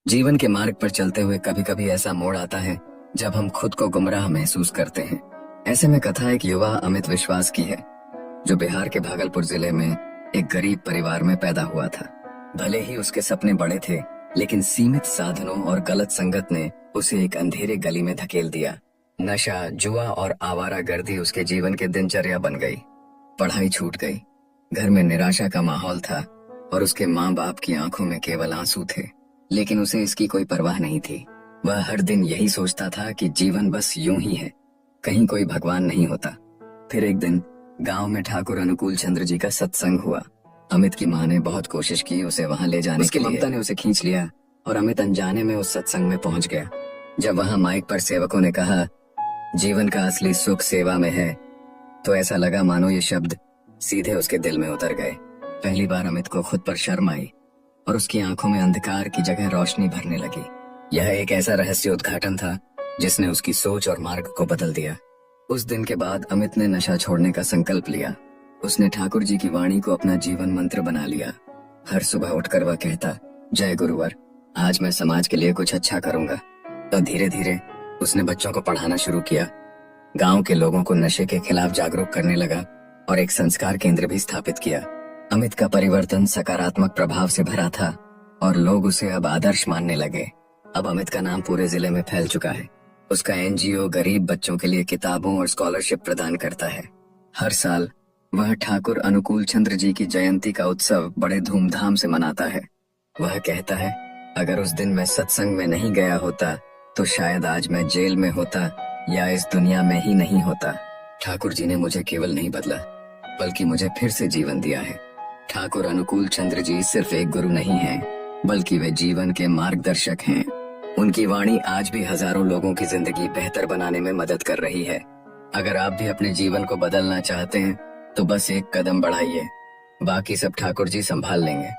जीवन के मार्ग पर चलते हुए कभी कभी ऐसा मोड़ आता है जब हम खुद को गुमराह महसूस करते हैं। ऐसे में कथा एक युवा अमित विश्वास की है, जो बिहार के भागलपुर जिले में एक गरीब परिवार में पैदा हुआ था। भले ही उसके सपने बड़े थे, लेकिन सीमित साधनों और गलत संगत ने उसे एक अंधेरे गली में धकेल दिया। नशा, जुआ और आवारागर्दी उसके जीवन के दिनचर्या बन गई। पढ़ाई छूट गई, घर में निराशा का माहौल था और उसके माँ बाप की आंखों में केवल आंसू थे। लेकिन उसे इसकी कोई परवाह नहीं थी। वह हर दिन यही सोचता था कि जीवन बस यूं ही है, कहीं कोई भगवान नहीं होता। फिर एक दिन गांव में ठाकुर अनुकूल चंद्र जी का सत्संग हुआ। अमित की माँ ने बहुत कोशिश की उसे वहां ले जाने के लिए। ममता ने उसे खींच लिया और अमित अनजाने में उस सत्संग में पहुंच गया। जब वहां माइक पर सेवकों ने कहा, जीवन का असली सुख सेवा में है, तो ऐसा लगा मानो ये शब्द सीधे उसके दिल में उतर गए। पहली बार अमित को खुद पर शर्म आई और उसकी आंखों में अंधकार की जगह रोशनी भरने लगी। यह एक ऐसा रहस्य उद्घाटन था जिसने उसकी सोच और मार्ग को बदल दिया। उस दिन के बाद अमित ने नशा छोड़ने का संकल्प लिया। उसने ठाकुर जी की वाणी को अपना जीवन मंत्र बना लिया। हर सुबह उठकर वह कहता, जय गुरुवर, आज मैं समाज के लिए कुछ अच्छा करूंगा। तो धीरे धीरे उसने बच्चों को पढ़ाना शुरू किया, गांव के लोगों को नशे के खिलाफ जागरूक करने लगा और एक संस्कार केंद्र भी स्थापित किया। अमित का परिवर्तन सकारात्मक प्रभाव से भरा था और लोग उसे अब आदर्श मानने लगे। अब अमित का नाम पूरे जिले में फैल चुका है। उसका एनजीओ गरीब बच्चों के लिए किताबों और स्कॉलरशिप प्रदान करता है। हर साल वह ठाकुर अनुकूल चंद्र जी की जयंती का उत्सव बड़े धूमधाम से मनाता है। वह कहता है, अगर उस दिन मैं सत्संग में नहीं गया होता तो शायद आज मैं जेल में होता या इस दुनिया में ही नहीं होता। ठाकुर जी ने मुझे केवल नहीं बदला, बल्कि मुझे फिर से जीवन दिया है। ठाकुर अनुकूल चंद्र जी सिर्फ एक गुरु नहीं हैं, बल्कि वे जीवन के मार्गदर्शक हैं। उनकी वाणी आज भी हजारों लोगों की जिंदगी बेहतर बनाने में मदद कर रही है। अगर आप भी अपने जीवन को बदलना चाहते हैं तो बस एक कदम बढ़ाइए, बाकी सब ठाकुर जी संभाल लेंगे।